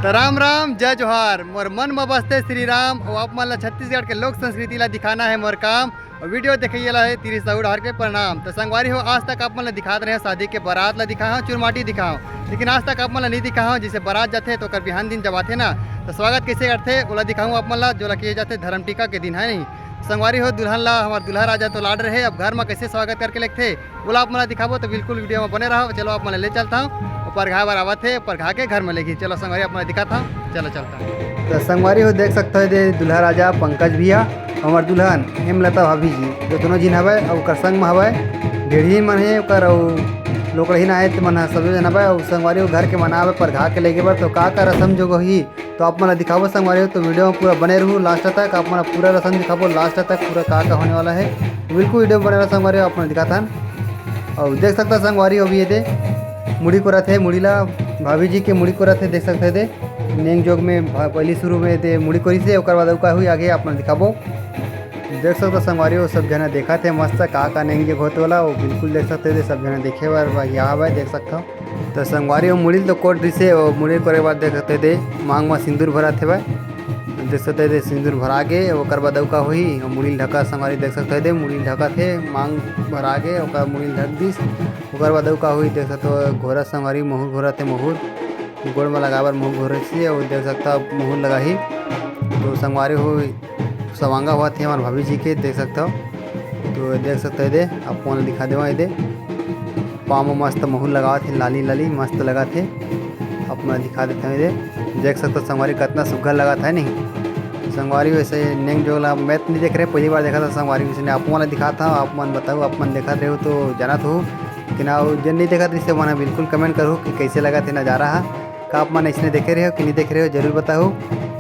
तो राम राम जय जोहार मोर मन में बसते श्री राम और आप मन ला छत्तीसगढ़ के लोक संस्कृति ला दिखाना है मोर काम और वीडियो देखिए ला है तिरी सऊड़ हर के प्रणाम। तो संगवारी हो आज तक आप मन ला दिखाते रहे शादी के बारात ला दिखाओ चुरमाटी दिखाओ, लेकिन आज तक आप मन ला नहीं दिखाओ। जिसे बारात जाते तो कर बिहान दिन जब आते ना तो स्वागत कैसे करते ओला दिखाऊँ आप मन ला जो ला किए जाते धर्म टीका के दिन है नहीं। संगवारी हो दुल्हन ला हमारे दुल्हा राजा तो लाड रहे, अब घर में कैसे स्वागत करके लेते बोला आप मन दिखाबो तो बिल्कुल वीडियो में बने रहो। चलो आप मन ले चलता हूँ ऊपर घा बराबर थे ऊपर घा के घर में लेगी। चलो संगवारी अपना दिखाता हूँ, चलो चलता हूँ। तो संगवारी हो देख सकते हो दुल्हा राजा पंकज भैया हमार दुल्हन हेमलता भाभी जी जो दोनों जिन हवे और संग में हवे ढेढ़ी मन है और लोकड़ही ना है मन सब जन हवे और संगवारी हो घर के मनावे पर घा के लेके बर तो का रसम जो ही तो आप मन दिखाबो संगवारी हो तो वीडियो में पूरा बने रहूँ लास्ट तक। आप मन पूरा रसम दिखाबो लास्ट तक पूरा का होने वाला है बिल्कुल वीडियो बने रहा संगवारी हो अपना दिखाता है। और देख सकता संगवारी हो भी ये मुड़ी को रथे मुड़ी ला भाभी जी के मुड़ी को रथे देख सकते थे नेंग जोग में पहली शुरू में थे मुड़ी कोरी से और बाद का हुई आगे अपना दिखाबो। देख सकते संगवारी हो सब जना देखा थे मस्त का नेंग जोग होते वाला वो बिल्कुल देख सकते थे सब जना देखे बार यहाँ भाई देख सकता हूँ। तो संगवारी हो मुड़ी तो कोट दी से और मुड़ी करे बाद देख सकते थे मांग में सिंदूर भरा थे भाई देख सकते थे सिंदूर भरा के और बाद का हुई और मुड़ी ढका संगवारी देख सकते थे मुड़ी ढका थे मांग भरा के और मुड़ी ढक दी और बाद का हुई देख सकते हो घोरा संगवारी महूर घोरा थे महूर गोड़ में लगावर महूर घोरे से और देख सकता महूर लगा ही तो संगवारी हो सवांगा हुआ थे हमारे भाभी जी के देख सकता हो। तो देख सकते थे आप कौन दिखा दे ये पाँव में मस्त महूर लगा थे लाली लाली मस्त लगा थे अपना दिखा देते हैं ये देख सकते संगवारी कितना सुघर लगा था नहीं। संगवारी वैसे नेंग जो ला मैं नहीं देख रहे पहली बार देखा था संगवारी वैसे आप वाला दिखाता हूँ आप मन बताओ आप मन देखा रहे हो तो जाना तो कि ना जन नहीं देखा तो इससे मना बिल्कुल कमेंट करो कि कैसे लगा थे नज़ारा का आप मन इसने देखे रहे हो कि नहीं देख रहे हो जरूर बताओ।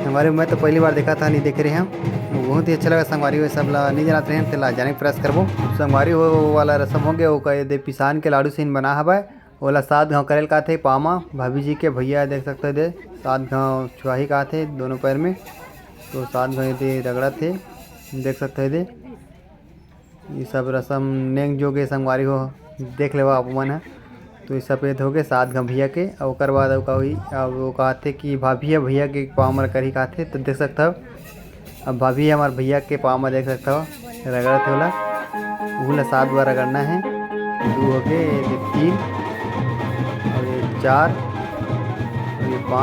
संगवारी मैं तो पहली बार देखा था नहीं देख रहे हैं बहुत ही अच्छा लगा संगवारी हो सब ला नहीं जानते हैं तो ला जाने प्रयास करबो। संगवारी हो वाला रसम हो गया वो कहे दे पिसान के लाडू सीन बना हवा ओला 7 घाव करेल का थे पामा भाभी जी के भैया देख सकते थे 7 घाव छुआही का थे दोनों पैर में तो 7 घाव थे रगड़ा थे देख सकते थे ये सब रसम नेंग जोगे संगवारी हो देख लेवा आप मन है तो ये सफ़ेद हो गए 7 घाव भैया के और बाद का हुई अब वो कहते कि भाभी है भैया के पाँव में करी कहते तो देख सकता हो अब भाभी है हमारे भैया के पाँव में देख सकता हो रगड़ा थे बोला वो 7 बार रगड़ना है 2 हो गए 3 और ये 4 और ये 5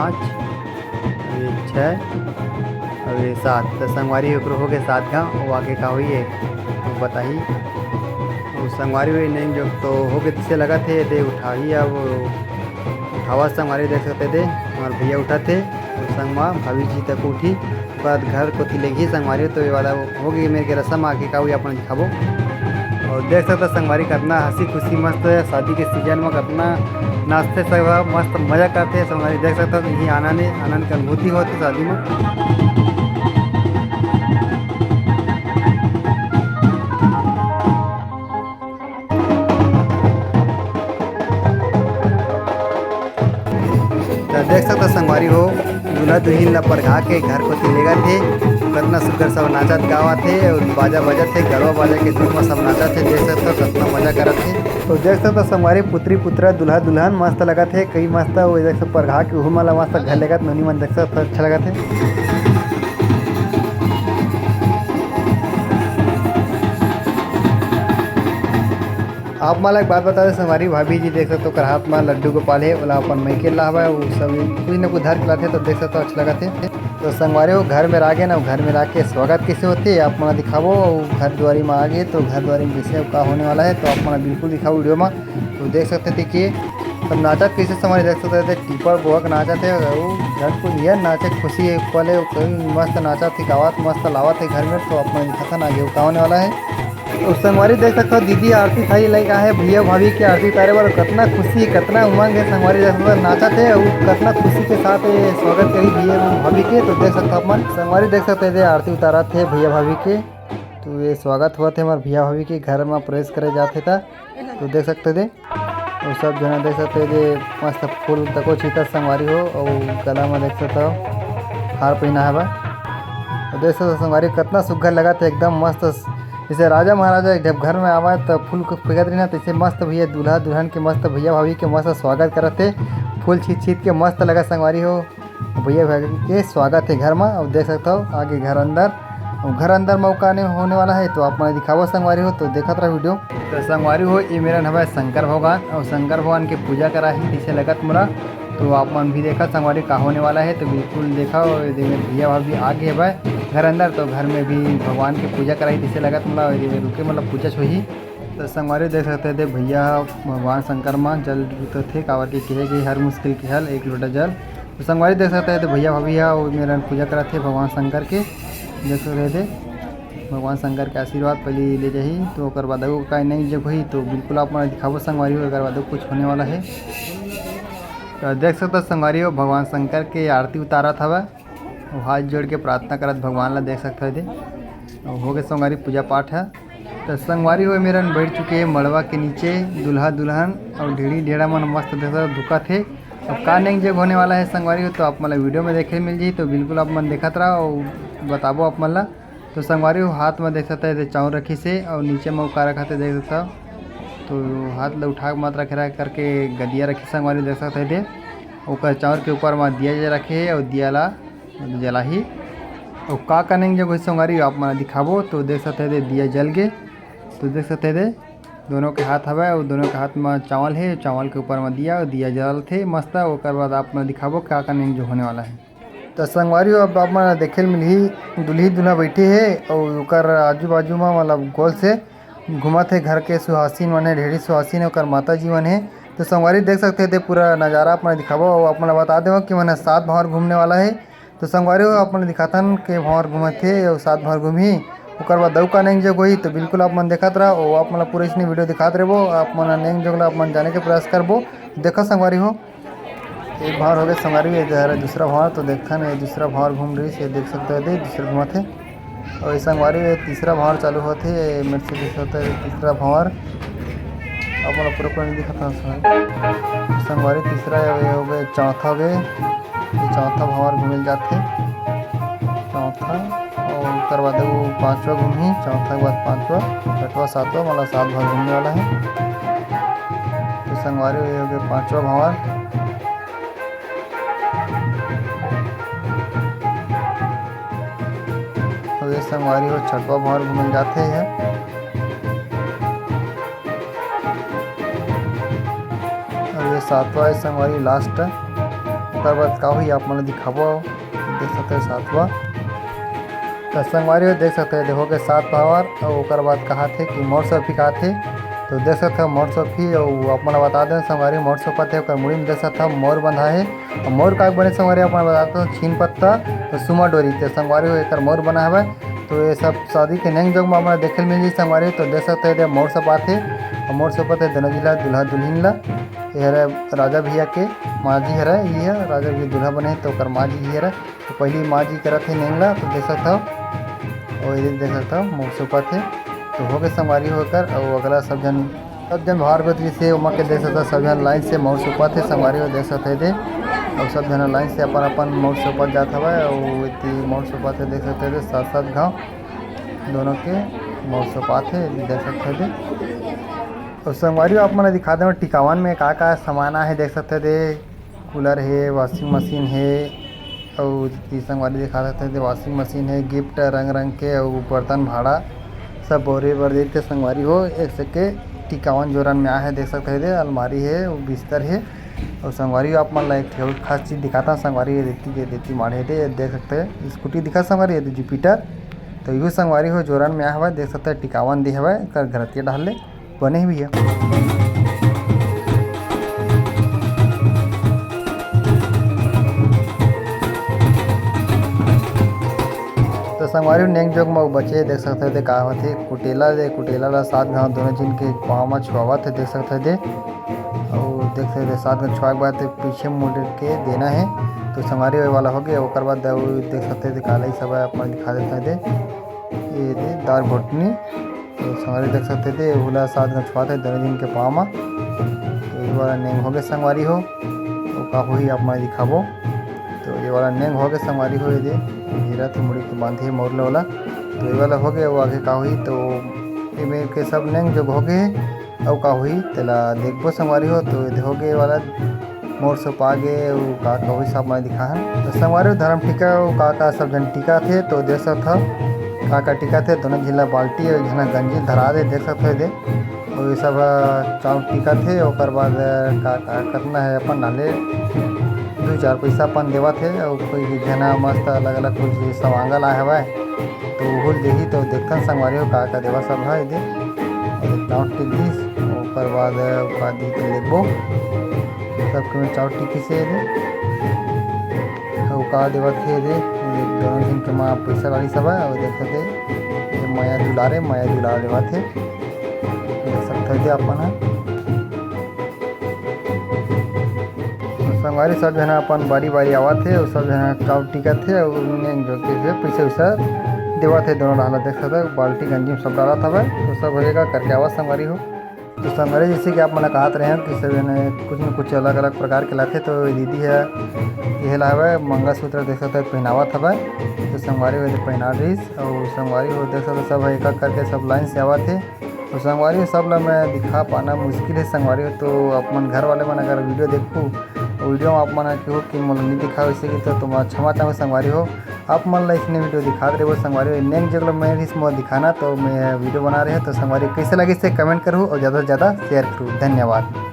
और ये 6 और ये 7 तो संगवारी हो गए 7 घाव वो आगे का हुई है तो बताइए और संगवारी हुई नहीं जो तो हो गए जिससे लगा थे दे उठाई अब उठावा संगवारी देख सकते थे हमारे भैया उठा थे और संग माँ भाभी जी तक उठी बाद घर को तिलेगी संगवारी तो ये वाला हो गई मेरे के रसम आगे का हुई अपना दिखाबो। और देख सकते संगवारी कितना हंसी खुशी मस्त शादी के सीजन में कितना नाचते सब मस्त मजा करते हैं संगवारी देख सकते हो यही आनंद की अनुभूति होती शादी में। देख सकते संगवारी हो दूल्हा दुल्हन ला परघा के घर को तिलेगा थे कितना सुंदर सब नाचत गावा थे और बाजा बजत थे गड़वा बाजा के धूप में सब नाचा थे देख सकते कितना मजा करत थे। तो देख सकते संगवारी पुत्री पुत्रा दूल्हा दुल्हन मस्त लगा थे कई मस्त वो देख सकते परघा के उहू माला मस्त घर लेगा नोनी मन देख सकते अच्छा लगा थे। आप माला एक बात बता दें संगवारी भाभी जी देख सकते हो कर हाथ में लड्डू गोपाल है बोला अपन मैके ला हुआ है वो सब कुछ न कुछ धर के लाते तो देख सकते हो अच्छा लगा थे। तो संगवारी हो घर में रागे ना घर में रह के स्वागत कैसे होते आप मना दिखाबो घर द्वारी में आगे तो घर द्वारी में जैसे का होने वाला है तो आप मना बिल्कुल दिखाओ वीडियो में तो देख सकते थे कि सब नाचत कैसे संगवारी देख सकते थे टीपर बोहक नाचा थे घर को यह नाचे खुशी है पहले मस्त नाचा थे गावत मस्त लावा थे घर में तो अपना दिखा था ना आगे का होने वाला है। और संगवारी देख सकते हो दीदी आरती थाई लगा है भैया भाभी की आरती उतारे पर कितना खुशी कितना उमंग है संगवारी देख सकते नाचा थे और कितना खुशी के साथ स्वागत करी भैया भाभी के तो देख सकते अपन संगवारी देख सकते थे आरती उतारा थे भैया भाभी के तो ये स्वागत हुआ थे हमारे भैया भाभी के घर में प्रवेश करे जाते था तो देख सकते थे और सब जना देख सकते थे मस्त फूल तको छीता संगवारी हो और गला में देख सकते हो हार पहना है और देख सकते संगवारी कितना सुघर लगा था एकदम मस्त जैसे राजा महाराजा जब घर में आवा तो फूल को फेंकत रही ना तो इसे मस्त भैया दूल्हा दुल्हन के मस्त भैया भाभी के मस्त स्वागत करते फूल छीट छीट के मस्त लगा संगवारी हो भैया भाभी के स्वागत है घर में। और देख सकते हो आगे घर अंदर मौका नहीं होने वाला है तो आप मैं दिखावा संगवारी हो तो देखा रहा वीडियो। तो संगवारी हो ये मेरा नवा शंकर भगवान और शंकर भगवान की पूजा करा ही पीछे लगत मोला। तो आप मन भी देखा संगवारी का होने वाला है तो बिल्कुल देखा। और भैया भाभी आगे है घर अंदर तो घर में भी भगवान की पूजा कराई पीछे लगत मोला रुके मतलब पूजा छुही। तो संगवारी देख सकते थे भैया भगवान शंकर माँ जल तो थे कावर के कहे गई हर मुश्किल के हल 1 लोटा जल। तो संगवारी देख सकते हैं तो भैया भाभी है वो मेरा पूजा करा थे भगवान शंकर के। देख सकते थे भगवान शंकर के आशीर्वाद पहले ले जाही तो ओकर बाद का नहीं जब हुई तो बिल्कुल आप मैं दिखाबो संगवारी हो ओकर बाद कुछ होने वाला है। तो देख सकते संगवारी हो भगवान शंकर के आरती उतारा था वह हाथ जोड़ के प्रार्थना करत भगवान ला देख सकते थे। हो गए संगवारी पूजा पाठ है। तो संगवारी हो मेरा बैठ चुके हैं मड़वा के नीचे दूल्हा दुल्हन और ढेड़ा मन मस्त देखा दुखा थे। अब का नहीं जग होने वाला है संगवारी हो तो आप मतलब वीडियो में देखे मिल जाए तो बिल्कुल आप मन देखत रहा और बताबो आप मन ला। तो संगवारी हो हाथ में देख सकते हैं चाउर रखी से और नीचे में उका रखा थे देख सकता तो हाथ ला उठा मत रखे करके गदिया रखी संगवारी देख सकते थे। और चाउर के ऊपर में दिया रखे और दिया ला जला ही और का नहीं जब संगवारी आप मन दिखाबो तो देख सकते थे दिया जल गए। तो देख सकते थे दोनों के हाथ हवा और दोनों के हाथ में चावल है चावल के ऊपर में दिया और दिया जल थे मस्त। और बाद आप मैं दिखाबो क्या नहीं जो होने वाला है। तो संगवारी अब आप मैं देखे मिली दूल्ही दूल्हा बैठे है और ओकर आजू बाजू में मतलब गोल से घूमत है घर के सुहासिन मन है ढेरी सुहासिन है और माता जी मन है। तो संगवारी देख सकते थे पूरा नज़ारा अपना दिखाबो और अपना बता दो कि मैंने 7 भंवर घूमने वाला है। तो संगवारी अपने दिखाथन के भंवर घूमत थे और 7 भंवर घूमी ओकर बाद दऊ का नेंग जग होई तो बिल्कुल आप मन देखत रहा और आप मतलब पूरा इसने वीडियो दिखात रहो आप मन नेंग जग आप मन जाने के प्रयास करबो। देखो संगवारी हो एक भंवर हो गए संगवारी इधर दूसरा भंवर तो देखा नहीं दूसरा भंवर घूम रही से देख सकते हैं दूसरा घुमा थे और संगवारी तीसरा भंवर चालू होते मेरे से देख सकते हैं तीसरा भंवर आप मतलब पूरा नहीं दिखाता संगवारी तीसरा हो गए चौथा हो गए चौथा भंवर घूमिल जाते चौथा और उसके बाद वो 5वां घूमी चौथा के बाद 5वां 6वां 7वां मतलब 7 भंवर घूमने वाला है। तो संगवारी हो गए 5वां भंवर तो ये संगवारी हो 6वां भंवर घूमने जाते हैं। और ये 7वां है संगवारी लास्ट उसके बाद का हुई आप मैंने दिखाबो देख सकते हैं 7वां। तो संगवारी देख सकते हैं देखोगे 7 भंवर और उसके बाद कहा थे कि मोर सोफी कहा थे तो देख सकते हो मोर सोफी और आप मैंने बता दें संगवारी मोर सोफा थे मुड़ी में देख सकता मोर बंधा है और मोर का बने संगवारी आप बताते हो छीन पत्ता तो सुमा डोरी थे संगवारी एक मोर बना है। तो ये सब शादी के नेंग जोग में हमारा देखे मिल जाए संगवारी तो देख सकते हैं मोर सोफा थे और मोर सोफा थे दोनों जिला दूल्हा दुल्हन ला ये राजा भैया के माँ जी है ये राजा भैया दूल्हा बने तो माँ जी है तो पहली माँ जी करा थे नेंगला तो देख सकता हो और ये देख सकता हूँ मोर सोफा थे। तो हो गए संगवारी होकर और अगला सब जन बाहर बदली से उमा के देख सकता सब जन लाइन से मोर सोफा थे संगवारी हो देख सकते थे और सब जन लाइन से अपन अपन मोर सोफा जाता हुआ और इतनी मोर सोफा थे देख सकते थे 7-7 गाँव दोनों के मोर सोफा थे देख सकते थे। और संगवारी आप मैंने दिखा दें टिकावन में का सामान है देख सकते थे कूलर है वॉशिंग मशीन है और संगवारी दिखा सकते थे वॉशिंग मशीन है गिफ्ट रंग रंग के और बर्तन भाड़ा सब बोरे बर देते संगवारी हो एक सके टिकावन जोरन में आ है देख सकते थे अलमारी है वो बिस्तर है। और संगवारी आप मन ला एक खास चीज़ दिखाता संगवारी रेती माढ़े दे देख सकते हैं स्कूटी दिखा संगवारी है जुपिटर तो यू संगवारी हो जोरन में आ हुआ देख सकते हैं टिकावन दी हुआ कर घरतिया डाले बने भी है। तो संगवारी नेंग जोग में बच्चे देख सकते थे कहा थे कुटेला ला 7 गाँव दोनों जिन के पाँव में छुआवा थे देख सकते थे और देख सकते थे 7 गाँव छुआ के बाद पीछे मुड़ के देना है। तो संगवारी वाला हो गया और बाद देख सकते थे काला ही सब अपना दिखा देते थे ये थे दार घोटनी तो संगवारी देख सकते थे बोला 7 गाँव छुआ थे दोनों जिन के पाँव में तो ये वाला नेंग हो गया संगवारी हो तो का हुई आप मैं दिखाबो। तो ये वाला नेंग हो गया संगवारी हो ये हीरा थी मुड़ी के बांधे मोरले वाला तो ये वाला हो गया वो आगे का हुई तो ये मेरे के सब नेंग जो हो गए और का हुई तेला देखबो संगवारी हो तो ये हो गए वाला मोर से पागे वो का वही सब मैं दिखा है। तो संगवारी धर्म टीका वो का सब जन टीका थे तो देख सकता का टीका थे दोनों झिला बाल्टी और झना गंजी धरा दे देख सकते दे और ये सब चाउर टीका थे। और बाद का करना है अपन नाले 2-4 पैसा अपन देवा थे और कोई झना मस्त अलग अलग कुछ सवांगल आए हवा तो वो देही तो देखते संगवारी हो का देवा सब है दे चाउर टिक दीस और बाद का दी तो लेबो सब चाउर टिकी से दे का देवा थे दे दोनों दिन के माँ पैसा वाली सब है और देखते थे माया दुलारे देवा थे देख सकते थे अपन है। संगवारी सब जना अपन बारी बारी आवा थे और सब जना चाउर टिका थे और जो के पैसा वैसा देवा थे दोनों डाला देख सकते बाल्टी गंजी में सब डाला था तो सब होएगा करके आवा संगवारी हो। तो संगवारी जैसे कि आप मैंने कहते रहे हैं कि सब कुछ न कुछ अलग अलग प्रकार के लाते तो दीदी है यह लावे मंगलसूत्र देख सकते पहनावा था तो संगवारी हो पहना रहीस और संगवारी हो देख सकते सब एक एक करके सब लाइन से आवा थे। तो संगवारी सब ला मैं दिखा पाना मुश्किल है संगवारी हो तो अपन घर वाले मन अगर वीडियो देखूँ वीडियो में आप मन कहो कि मन नहीं दिखा वैसे कि तो तुम क्षमा चाहो संगवारी हो आप मन ला इसने वीडियो दिखा रहे हो संगवारी नेक्स्ट जगह मैं इसमें दिखाना तो मैं वीडियो बना रहे हैं तो संगवारी कैसे लगे इसे कमेंट करूँ और ज़्यादा से ज़्यादा शेयर करूँ। धन्यवाद।